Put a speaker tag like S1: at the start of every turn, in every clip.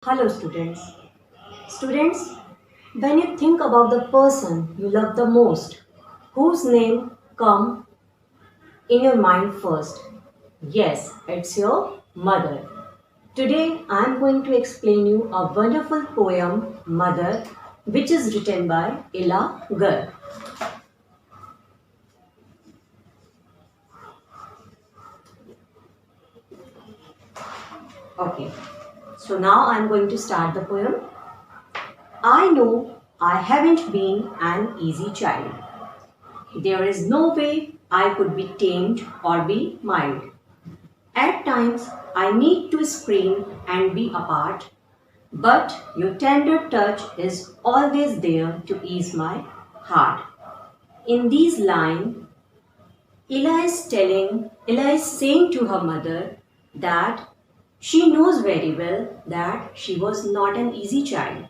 S1: Hello students. Students, when you think about the person you love the most, whose name come in your mind first? Yes, it's your mother. Today I am going to explain you a wonderful poem Mother which is written by Ella Gar. Okay. So now I am going to start the poem. I know I haven't been an easy child. There is no way I could be tamed or be mild. At times, I need to scream and be apart, but your tender touch is always there to ease my heart. In these lines, Ella is saying to her mother that she knows very well that she was not an easy child.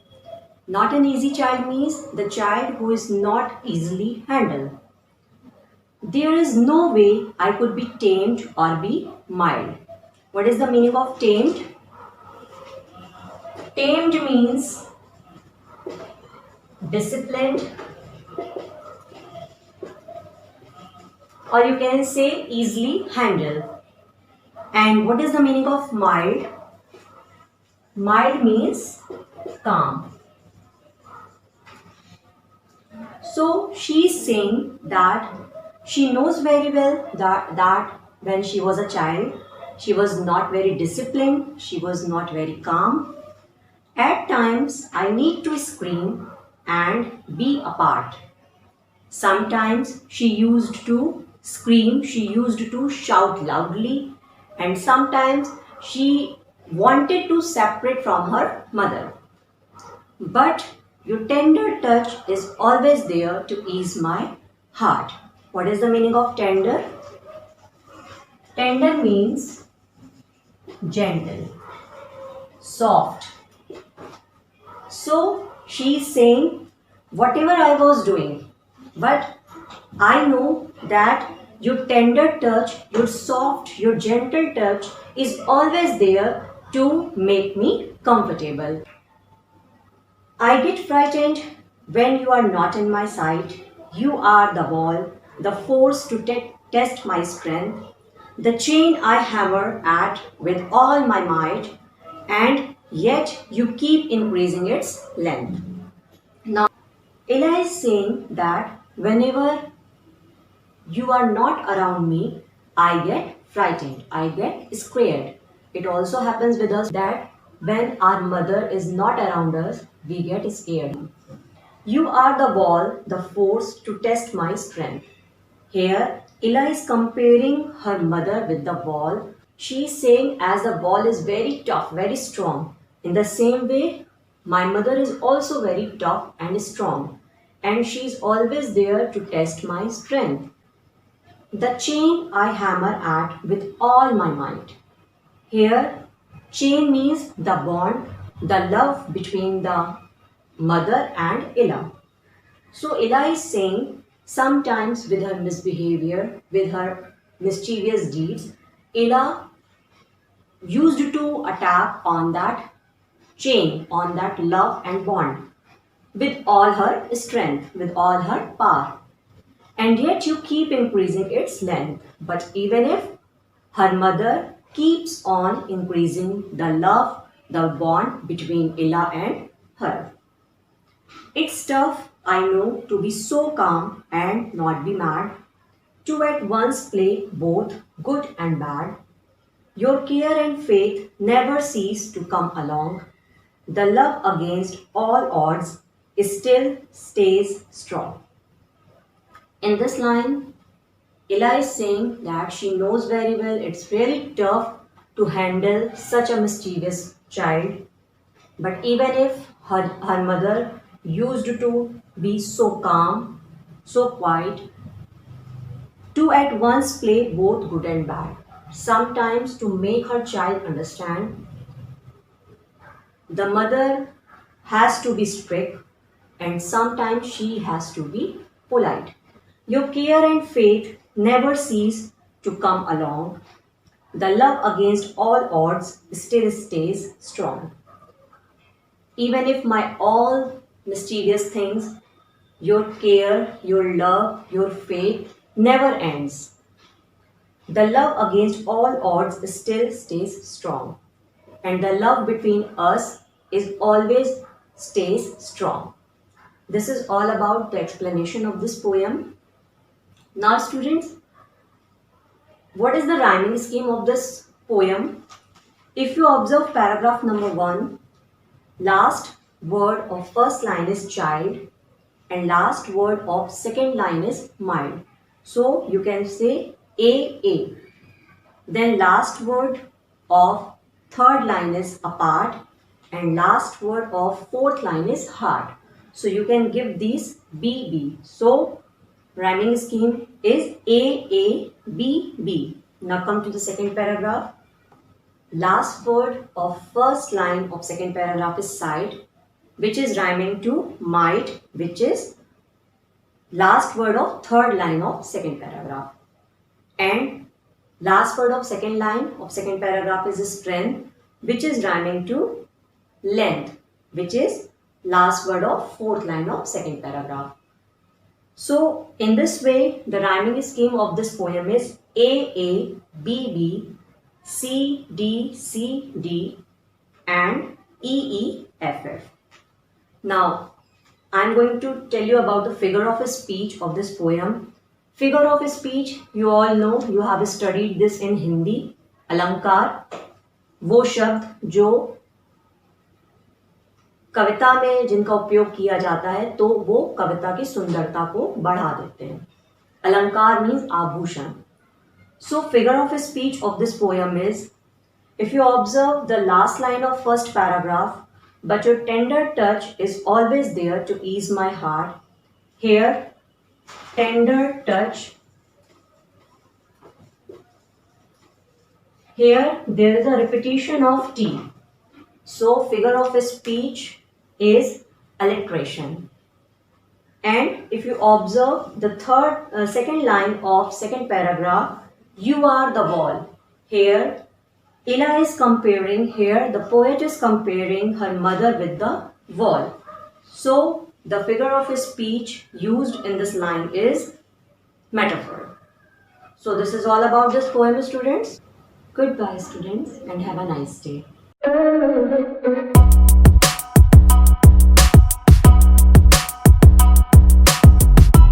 S1: Not an easy child means the child who is not easily handled. There is no way I could be tamed or be mild. What is the meaning of tamed? Tamed means disciplined, or you can say easily handled. And what is the meaning of mild? Mild means calm. So she is saying that she knows very well that when she was a child, she was not very disciplined, she was not very calm. At times, I need to scream and be apart. Sometimes she used to scream, she used to shout loudly, and sometimes she wanted to separate from her mother. But your tender touch is always there to ease my heart. What is the meaning of tender? Tender means gentle, soft. So she is saying, whatever I was doing, but I know that your tender touch, your soft, your gentle touch is always there to make me comfortable. I get frightened when you are not in my sight. You are the wall, the force to test my strength, the chain I hammer at with all my might, and yet you keep increasing its length. Now, Ella is saying that whenever you are not around me, I get frightened, I get scared. It also happens with us that when our mother is not around us, we get scared. You are the wall, the force to test my strength. Here, Ella is comparing her mother with the wall. She is saying as the wall is very tough, very strong. In the same way, my mother is also very tough and strong. And she is always there to test my strength. The chain I hammer at with all my might. Here, chain means the bond, the love between the mother and Ella. So Ella is saying sometimes with her misbehavior, with her mischievous deeds, Ella used to attack on that chain, on that love and bond with all her strength, with all her power. And yet you keep increasing its length. But even if her mother keeps on increasing the love, the bond between Ella and her. It's tough, I know, to be so calm and not be mad, to at once play both good and bad. Your care and faith never cease to come along. The love against all odds still stays strong. In this line, Ella is saying that she knows very well it's really tough to handle such a mischievous child. But even if her mother used to be so calm, so quiet, to at once play both good and bad, sometimes to make her child understand, the mother has to be strict and sometimes she has to be polite. Your care and faith never cease to come along. The love against all odds still stays strong. even if my all mischievous things, your care, your love, your faith never ends. The love against all odds still stays strong, and the love between us is always stays strong. This is all about the explanation of this poem. Now, students, what is the rhyming scheme of this poem? If you observe paragraph number 1, last word of first line is child and last word of second line is mild. So you can say A. Then last word of third line is apart and last word of fourth line is hard. So you can give these B. So rhyming scheme is A, B. Now come to the second paragraph. Last word of first line of second paragraph is side, which is rhyming to might, which is last word of third line of second paragraph. And last word of second line of second paragraph is strength, which is rhyming to length, which is last word of fourth line of second paragraph. So in this way, the rhyming scheme of this poem is A, B, C, D, and E, F. Now, I am going to tell you about the figure of speech of this poem. Figure of speech, you all know, you have studied this in Hindi. अलंकार, वो शब्द जो कविता में जिनका उपयोग किया जाता है तो वो कविता की सुंदरता को बढ़ा देते हैं. अलंकार मीन्स आभूषण. So figure of speech of this poem is, if you observe the last line of first paragraph, but your tender touch is always there to ease my heart. Here, tender touch. Here, there is a repetition of T. So figure of speech is alliteration. And if you observe the second line of second paragraph, you are the wall. Here, Ila is comparing, here the poet is comparing her mother with the wall. So, the figure of speech used in this line is metaphor. So, this is all about this poem, students. Goodbye, students, and have a nice day.